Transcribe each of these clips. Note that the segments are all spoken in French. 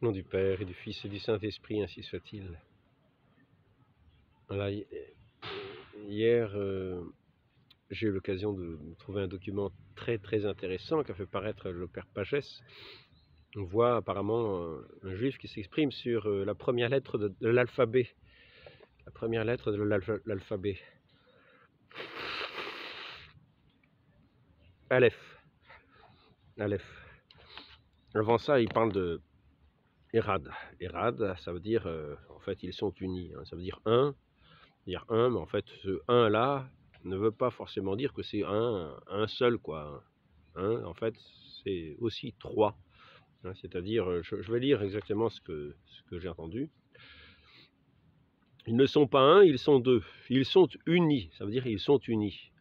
Au nom du Père et du Fils et du Saint-Esprit, ainsi soit-il. Voilà, hier, j'ai eu l'occasion de trouver un document très intéressant qu'a fait paraître le Père Pagès. On voit apparemment un juif qui s'exprime sur la première lettre de l'alphabet. La première lettre de l'alphabet. Aleph. Aleph. Avant ça, il parle de Erad. Erad, ça veut dire, en fait, ils sont unis. Hein. Ça veut dire un, mais en fait, ce un là ne veut pas forcément dire que c'est un seul, quoi. En fait, c'est aussi trois. Hein, c'est-à-dire, je vais lire exactement ce que j'ai entendu. Ils ne sont pas un, ils sont deux. Ils sont unis. Ça veut dire ils sont unis.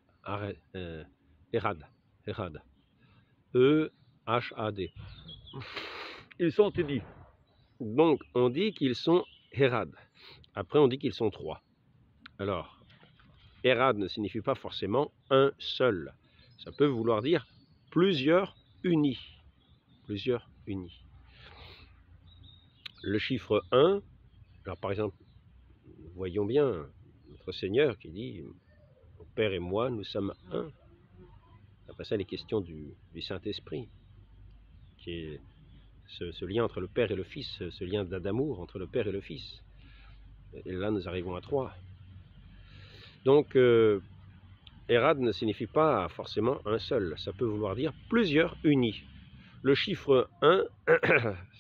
Erad. Erad. E-H-A-D. Ils sont unis. Donc, on dit qu'ils sont Erad. Après, on dit qu'ils sont trois. Alors, Erad ne signifie pas forcément un seul. Ça peut vouloir dire plusieurs unis. Plusieurs unis. Le chiffre 1, alors par exemple, voyons bien notre Seigneur qui dit « Mon Père et moi, nous sommes un ». Après ça, les questions du Saint-Esprit, qui est ce lien entre le Père et le Fils, ce lien d'amour entre le Père et le Fils. Et là, nous arrivons à 3. Donc, Erad ne signifie pas forcément un seul. Ça peut vouloir dire plusieurs unis. Le chiffre 1,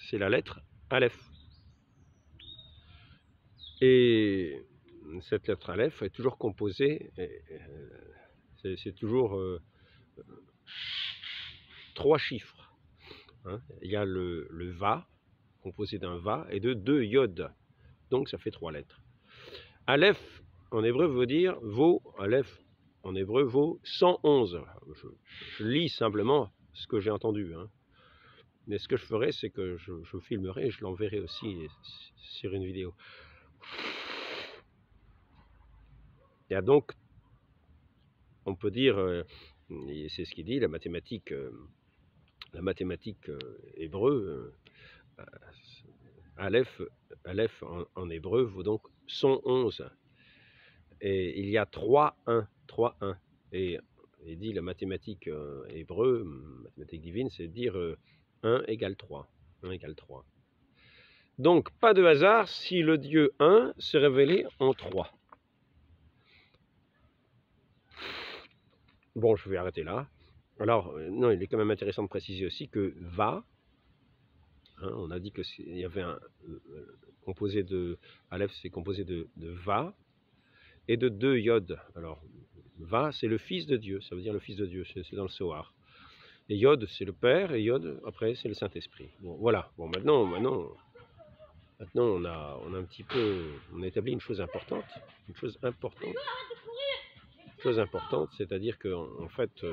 c'est la lettre Aleph. Et cette lettre Aleph est toujours composée, c'est toujours 3 chiffres. Hein. Il y a le Va, composé d'un Va, et de 2 Yod. Donc ça fait 3 lettres. Aleph, en hébreu, veut dire, Aleph, en hébreu, vaut 111. Je lis simplement ce que j'ai entendu. Hein. Mais ce que je ferai, c'est que je filmerai et je l'enverrai aussi sur une vidéo. Il y a donc, on peut dire, c'est ce qu'il dit, la mathématique hébreu, Aleph en hébreu vaut donc 111. Et il y a 3-1. Et il dit la mathématique hébreu, mathématique divine, c'est dire 1 égale 3. 1 égale 3. Donc, pas de hasard si le Dieu 1 s'est révélé en 3. Bon, je vais arrêter là. Alors, non, il est quand même intéressant de préciser aussi que Va, hein, on a dit qu'il y avait un composé de, Aleph, c'est composé de Va et de 2 Yod. Alors, Va, c'est le Fils de Dieu, ça veut dire le Fils de Dieu, c'est dans le Sohar. Et Yod, c'est le Père, et Yod, après, c'est le Saint-Esprit. Bon, voilà. Bon, maintenant, on a un petit peu, on a établi une chose importante, c'est-à-dire que, en fait,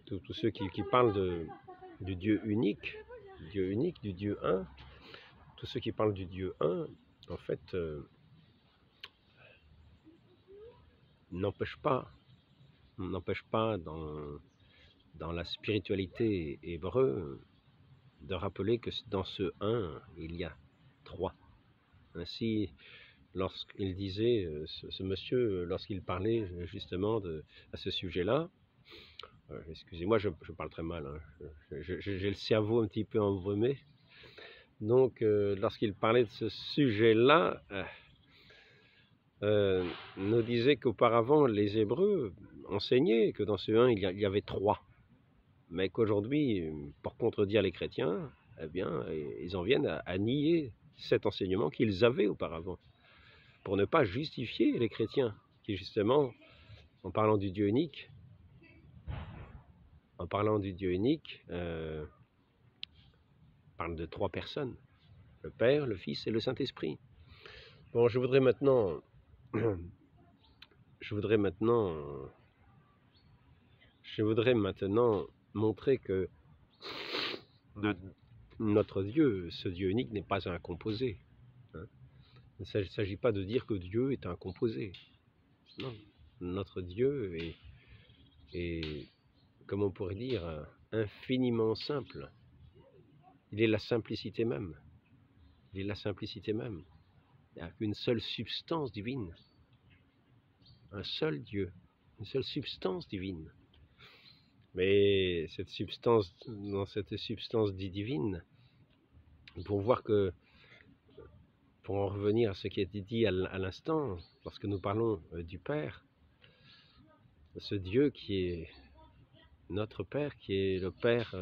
tous ceux qui parlent du Dieu unique, du Dieu un, tous ceux qui parlent du Dieu un, en fait, n'empêchent pas dans la spiritualité hébreu de rappeler que dans ce un, il y a 3. Ainsi, lorsqu'il disait, ce monsieur, lorsqu'il parlait justement à ce sujet-là, excusez-moi, je parle très mal, hein, j'ai le cerveau un petit peu embrumé, donc lorsqu'il parlait de ce sujet-là, nous disait qu'auparavant les Hébreux enseignaient que dans ce 1 il y avait 3, mais qu'aujourd'hui, pour contredire les chrétiens, eh bien, ils en viennent à nier cet enseignement qu'ils avaient auparavant, pour ne pas justifier les chrétiens, qui justement, en parlant du Dieu unique, parlent de 3 personnes, le Père, le Fils et le Saint-Esprit. Bon, je voudrais maintenant montrer que notre Dieu, ce Dieu unique, n'est pas un composé. Hein. Il ne s'agit pas de dire que Dieu est un composé. Non, notre Dieu est, comme on pourrait dire, infiniment simple. Il est la simplicité même. Il est la simplicité même. Il n'y a qu'une seule substance divine. Un seul Dieu. Une seule substance divine. Mais cette substance, dans cette substance divine, pour voir que, pour en revenir à ce qui a été dit à l'instant, lorsque nous parlons du Père, ce Dieu qui est notre Père, qui est le Père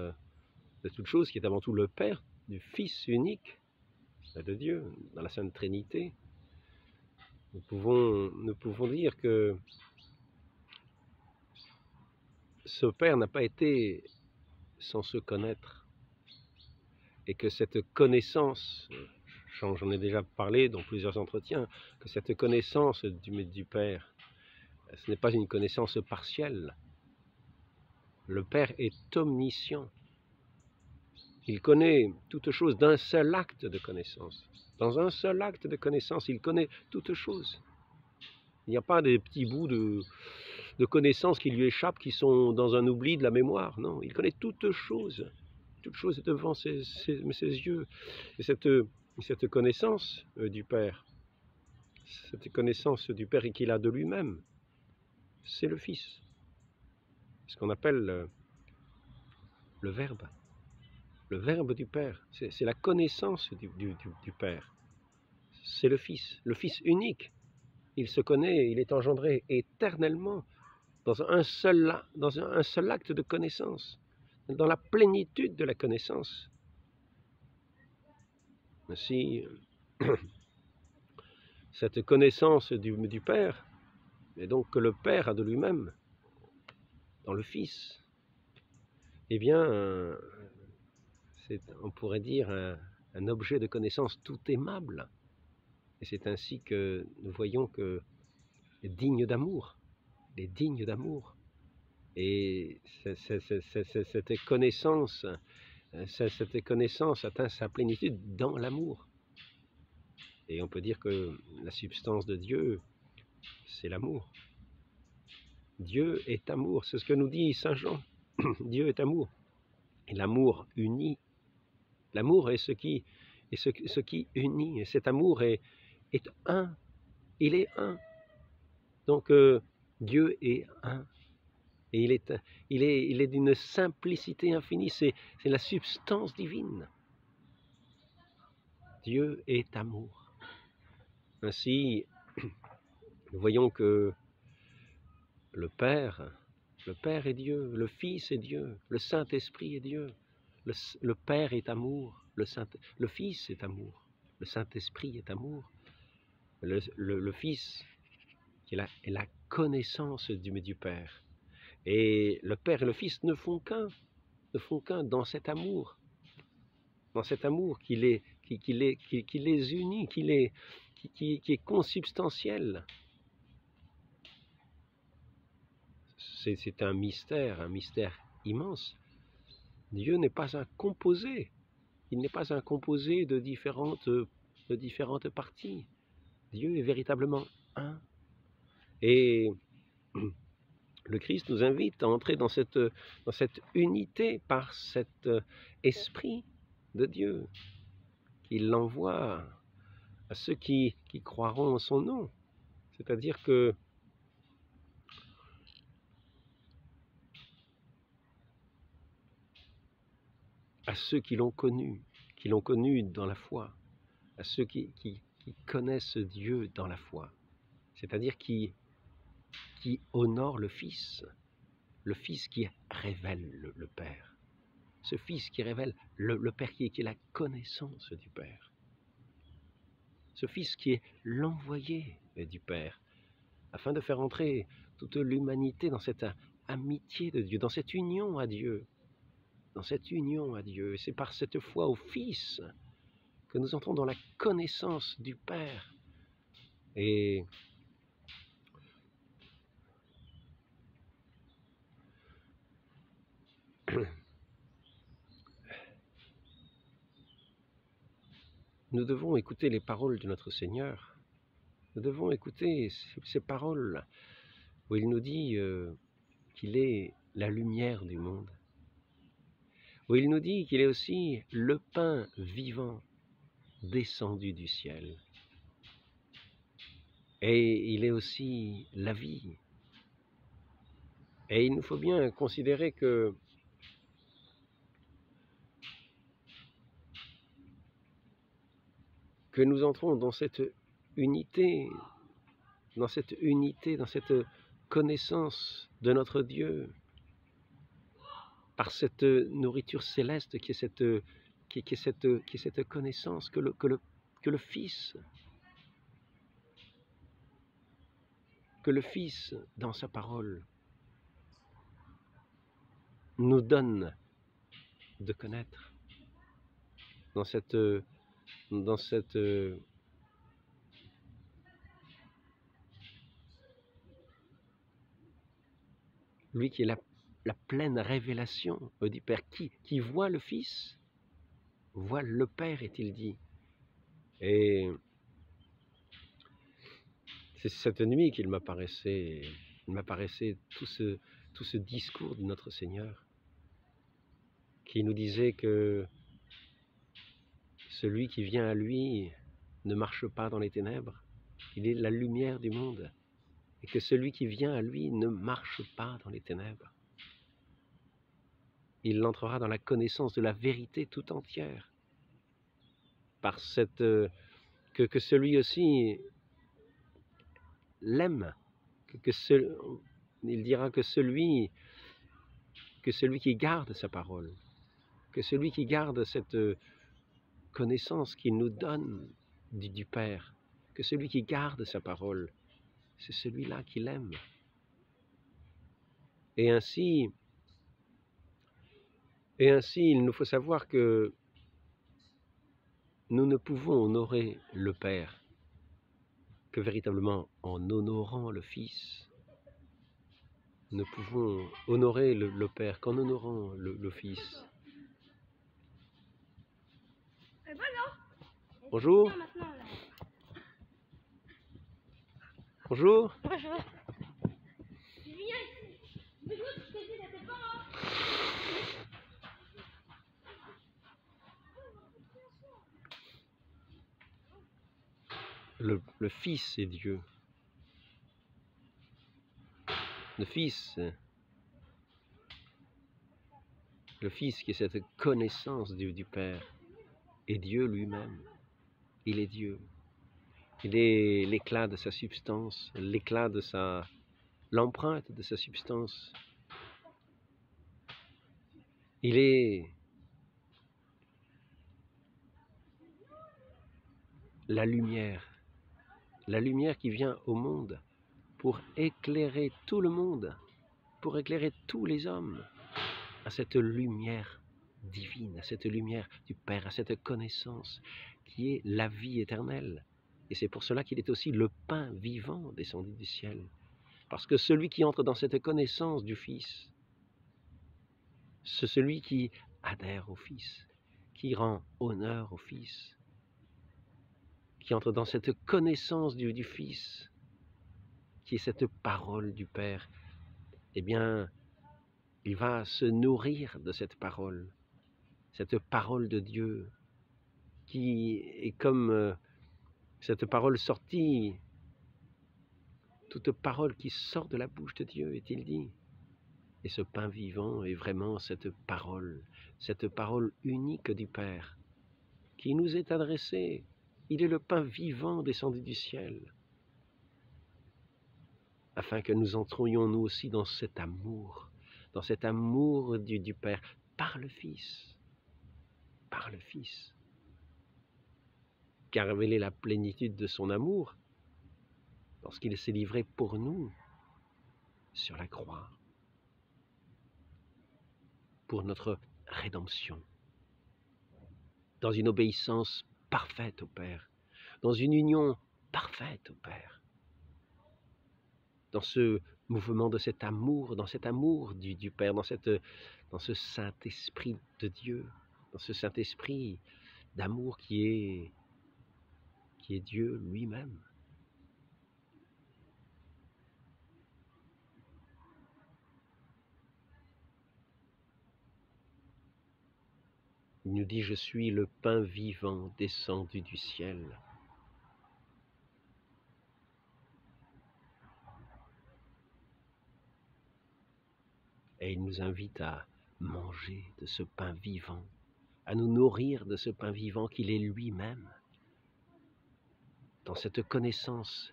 de toutes choses, qui est avant tout le Père du Fils unique de Dieu, dans la Sainte Trinité, nous pouvons dire que ce Père n'a pas été sans se connaître, et que cette connaissance, j'en ai déjà parlé dans plusieurs entretiens, que cette connaissance du Père, ce n'est pas une connaissance partielle. Le Père est omniscient. Il connaît toute chose d'un seul acte de connaissance. Dans un seul acte de connaissance, il connaît toute chose. Il n'y a pas des petits bouts de connaissances qui lui échappent, qui sont dans un oubli de la mémoire. Non, il connaît toute chose. Toute chose est devant ses yeux. Et cette connaissance du Père, cette connaissance du Père qu'il a de lui-même, c'est le Fils. Ce qu'on appelle le Verbe du Père. C'est la connaissance du Père. C'est le Fils unique. Il se connaît, il est engendré éternellement dans un seul acte de connaissance, dans la plénitude de la connaissance. Ainsi, cette connaissance du Père, et donc que le Père a de lui-même, dans le Fils, eh bien, on pourrait dire un objet de connaissance tout aimable. Et c'est ainsi que nous voyons que les dignes d'amour, et cette connaissance atteint sa plénitude dans l'amour. Et on peut dire que la substance de Dieu, c'est l'amour. Dieu est amour, c'est ce que nous dit Saint Jean. Dieu est amour. Et l'amour unit. L'amour est ce qui unit. Et cet amour est un. Il est un. Donc Dieu est un. Et il est d'une simplicité infinie. C'est la substance divine. Dieu est amour. Ainsi, nous voyons que le Père est Dieu, le Fils est Dieu, le Saint-Esprit est Dieu, le Père est amour, le Fils est amour, le Saint-Esprit est amour, le Fils est la connaissance du Père. Et le Père et le Fils ne font qu'un dans cet amour qui les unit, qui est consubstantiel. C'est un mystère immense. Dieu n'est pas un composé. Il n'est pas un composé de différentes parties. Dieu est véritablement un. Et le Christ nous invite à entrer dans cette unité par cet esprit de Dieu. Il l'envoie à ceux qui croiront en son nom. C'est-à-dire que à ceux qui l'ont connu dans la foi, à ceux qui connaissent Dieu dans la foi, c'est-à-dire qui honorent le Fils qui révèle le Père, ce Fils qui révèle le Père, qui est la connaissance du Père, ce Fils qui est l'envoyé du Père, afin de faire entrer toute l'humanité dans cette amitié de Dieu, dans cette union à Dieu. Et c'est par cette foi au Fils que nous entrons dans la connaissance du Père. Et nous devons écouter les paroles de notre Seigneur. Nous devons écouter ces paroles où il nous dit qu'il est la lumière du monde. où il nous dit qu'il est aussi le pain vivant descendu du ciel. Et il est aussi la vie. Et il nous faut bien considérer que nous entrons dans cette unité, dans cette connaissance de notre Dieu, par cette nourriture céleste qui est cette connaissance que le Fils, dans sa parole, nous donne de connaître dans cette lui qui est la pleine révélation du Père, qui voit le Fils, voit le Père, est-il dit. Et c'est cette nuit qu'il m'apparaissait tout ce discours de notre Seigneur, qui nous disait que celui qui vient à lui ne marche pas dans les ténèbres, il est la lumière du monde, et que celui qui vient à lui ne marche pas dans les ténèbres. Il entrera dans la connaissance de la vérité tout entière, par cette que celui aussi l'aime, il dira que celui qui garde sa parole, que celui qui garde cette connaissance qu'il nous donne du Père, que celui qui garde sa parole, c'est celui-là qui l'aime. Et ainsi, il nous faut savoir que nous ne pouvons honorer le Père que véritablement en honorant le Fils. Nous ne pouvons honorer le Père qu'en honorant le Fils. Bonjour. Bonjour. Bonjour. Le Fils est Dieu. Le Fils qui est cette connaissance du Père, est Dieu lui-même. Il est Dieu. Il est l'éclat de sa substance, l'empreinte de sa substance. Il est la lumière qui vient au monde pour éclairer tout le monde, pour éclairer tous les hommes à cette lumière divine, à cette lumière du Père, à cette connaissance qui est la vie éternelle. Et c'est pour cela qu'il est aussi le pain vivant descendu du ciel. Parce que celui qui entre dans cette connaissance du Fils, c'est celui qui adhère au Fils, qui rend honneur au Fils, qui entre dans cette connaissance du Fils, qui est cette parole du Père, eh bien, il va se nourrir de cette parole de Dieu, qui est comme cette parole sortie, toute parole qui sort de la bouche de Dieu, est-il dit. Et ce pain vivant est vraiment cette parole unique du Père, qui nous est adressée. Il est le pain vivant descendu du ciel, afin que nous entrions nous aussi dans cet amour du Père, par le Fils, qui a révélé la plénitude de son amour, lorsqu'il s'est livré pour nous sur la croix, pour notre rédemption, dans une obéissance parfaite au Père, dans une union parfaite au Père, dans ce mouvement de cet amour, dans cet amour du Père, dans ce Saint-Esprit de Dieu, dans ce Saint-Esprit d'amour qui est Dieu lui-même. Il nous dit, je suis le pain vivant descendu du ciel. Et il nous invite à manger de ce pain vivant, à nous nourrir de ce pain vivant qu'il est lui-même. Dans cette connaissance,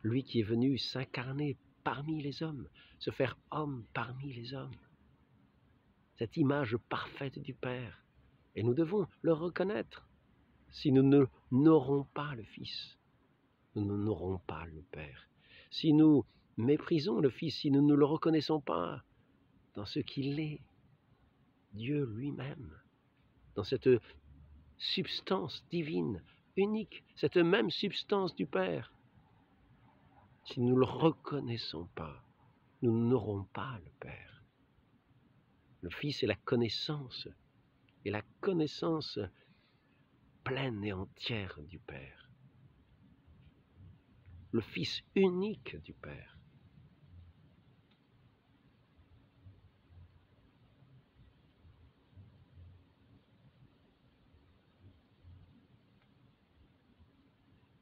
lui qui est venu s'incarner parmi les hommes, se faire homme parmi les hommes. Cette image parfaite du Père. Et nous devons le reconnaître. Si nous n'aurons pas le Fils, nous n'aurons pas le Père. Si nous méprisons le Fils, si nous ne le reconnaissons pas dans ce qu'il est, Dieu lui-même, dans cette substance divine, unique, cette même substance du Père, si nous ne le reconnaissons pas, nous n'aurons pas le Père. Le Fils est la connaissance, et la connaissance pleine et entière du Père. Le Fils unique du Père.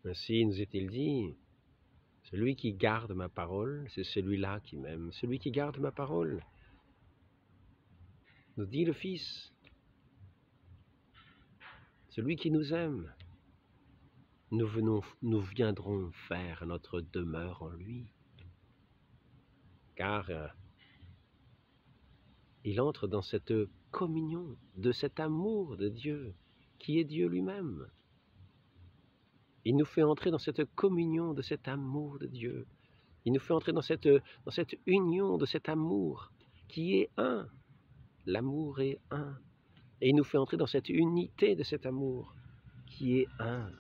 Ainsi nous est-il dit, celui qui garde ma parole, c'est celui-là qui m'aime. Celui qui garde ma parole, nous dit le Fils, celui qui nous aime, nous viendrons faire notre demeure en lui. Car il entre dans cette communion, de cet amour de Dieu, qui est Dieu lui-même. Il nous fait entrer dans cette communion de cet amour de Dieu. Il nous fait entrer dans cette union de cet amour qui est un. L'amour est un. Et il nous fait entrer dans cette unité de cet amour qui est un.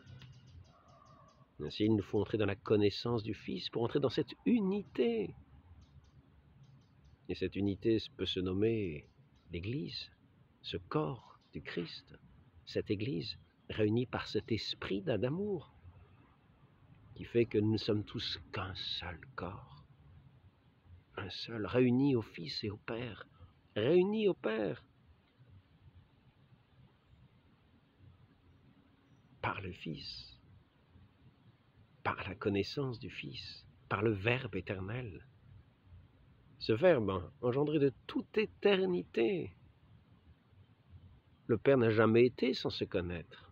Ainsi, il nous faut entrer dans la connaissance du Fils pour entrer dans cette unité. Et cette unité peut se nommer l'Église, ce corps du Christ, cette Église réunie par cet esprit d'amour qui fait que nous ne sommes tous qu'un seul corps, un seul, réunis au Fils et au Père, réunis au Père par le Fils, par la connaissance du Fils, par le Verbe éternel. Ce Verbe engendré de toute éternité. Le Père n'a jamais été sans se connaître.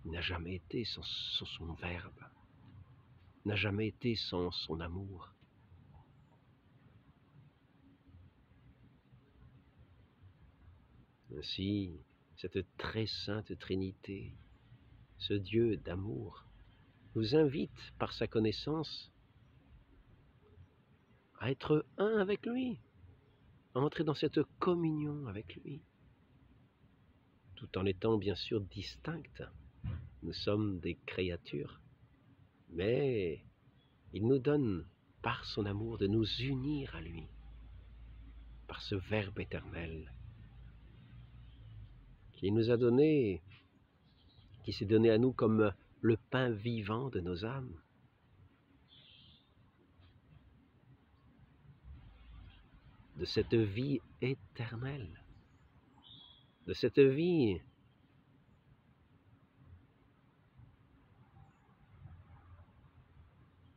Il n'a jamais été sans son Verbe. Il n'a jamais été sans son amour. Ainsi, cette très sainte Trinité, ce Dieu d'amour, nous invite par sa connaissance à être un avec lui, à entrer dans cette communion avec lui, tout en étant bien sûr distincts. Nous sommes des créatures, mais il nous donne par son amour de nous unir à lui, par ce Verbe éternel qu'il nous a donné, qui s'est donné à nous comme le pain vivant de nos âmes. De cette vie éternelle, de cette vie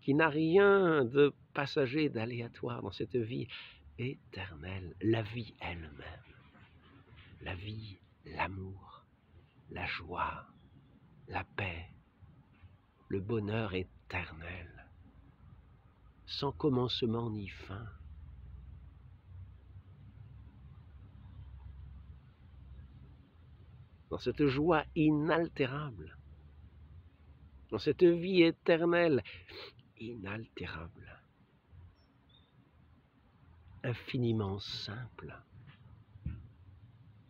qui n'a rien de passager, d'aléatoire, dans cette vie éternelle, la vie elle-même, la vie, l'amour, la joie, la paix, le bonheur éternel, sans commencement ni fin. Dans cette joie inaltérable, dans cette vie éternelle, inaltérable, infiniment simple.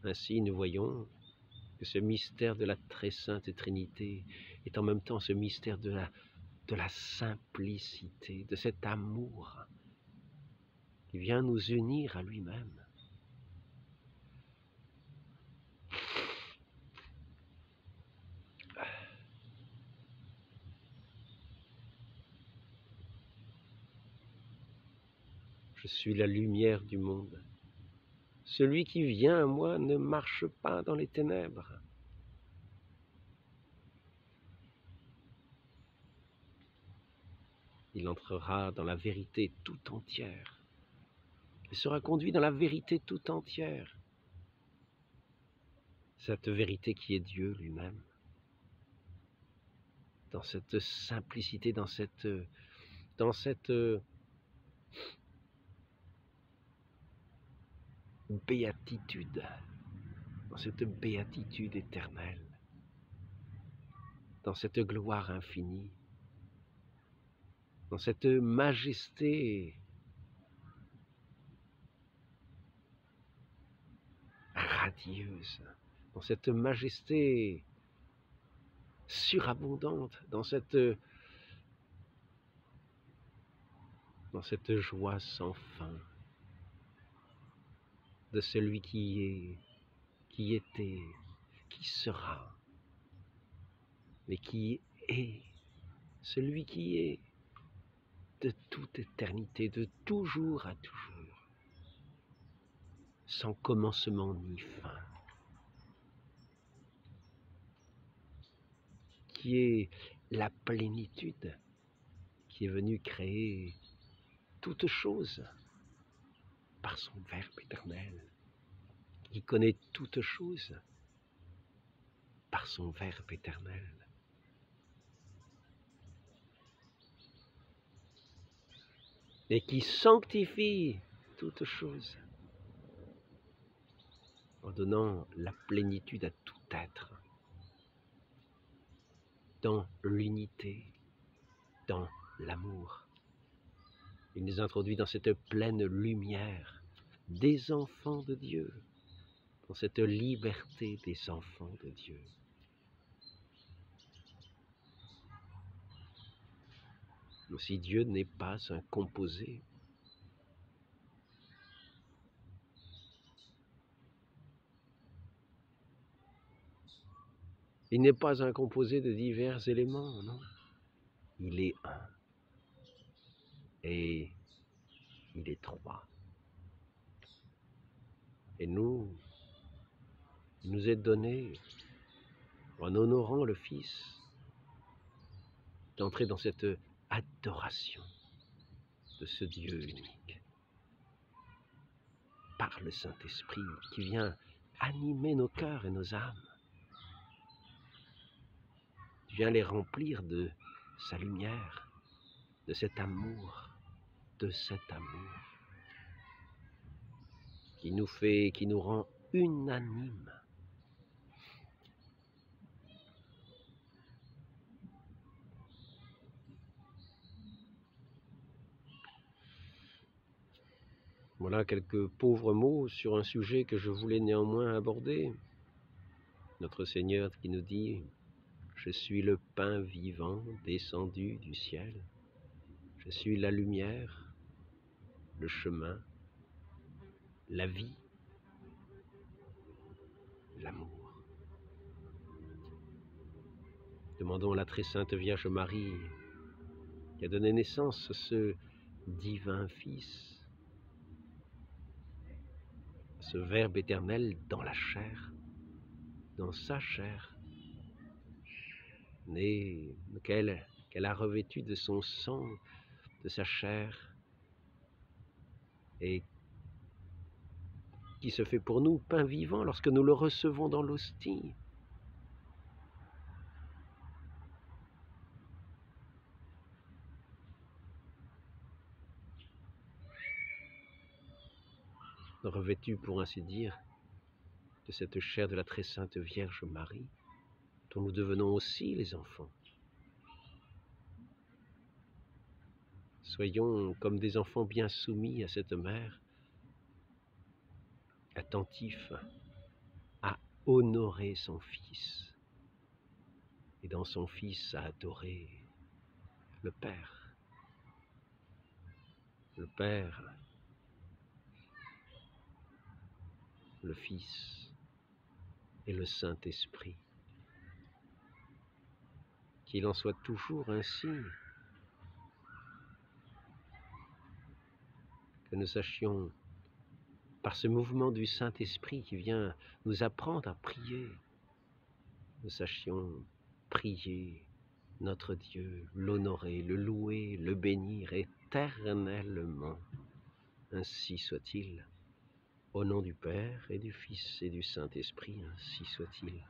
Ainsi, nous voyons que ce mystère de la très sainte Trinité est en même temps ce mystère de la simplicité, de cet amour qui vient nous unir à lui-même. Je suis la lumière du monde. Celui qui vient à moi ne marche pas dans les ténèbres. Il entrera dans la vérité tout entière. Il sera conduit dans la vérité tout entière. Cette vérité qui est Dieu lui-même. Dans cette simplicité, dans cette béatitude, dans cette béatitude éternelle, dans cette gloire infinie, dans cette majesté radieuse, dans cette majesté surabondante, dans cette joie sans fin de celui qui est, qui était, qui sera, mais qui est, celui qui est de toute éternité, de toujours à toujours, sans commencement ni fin, qui est la plénitude, qui est venu créer toutes choses par son Verbe éternel, qui connaît toutes choses par son Verbe éternel. Et qui sanctifie toutes choses en donnant la plénitude à tout être, dans l'unité, dans l'amour. Il nous introduit dans cette pleine lumière des enfants de Dieu, dans cette liberté des enfants de Dieu. Si Dieu n'est pas un composé, il n'est pas un composé de divers éléments, non. Il est un. Et il est trois. Et il nous est donné, en honorant le Fils, d'entrer dans cette adoration de ce Dieu unique, par le Saint-Esprit qui vient animer nos cœurs et nos âmes, qui vient les remplir de sa lumière, de cet amour, qui nous rend unanimes. Voilà quelques pauvres mots sur un sujet que je voulais néanmoins aborder. Notre Seigneur qui nous dit « Je suis le pain vivant descendu du ciel. Je suis la lumière, le chemin, la vie, l'amour. » Demandons à la très sainte Vierge Marie qui a donné naissance à ce divin Fils, ce Verbe éternel dans la chair, dans sa chair, qu'elle a revêtu de son sang, de sa chair, et qui se fait pour nous pain vivant lorsque nous le recevons dans l'hostie. Revêtu, pour ainsi dire, de cette chair de la très sainte Vierge Marie, dont nous devenons aussi les enfants. Soyons comme des enfants bien soumis à cette mère, attentifs à honorer son Fils, et dans son Fils à adorer le Père. Le Père, le Fils et le Saint-Esprit. Qu'il en soit toujours ainsi, que nous sachions par ce mouvement du Saint-Esprit qui vient nous apprendre à prier, nous sachions prier notre Dieu, l'honorer, le louer, le bénir éternellement. Ainsi soit-il. Au nom du Père et du Fils et du Saint-Esprit, ainsi soit-il.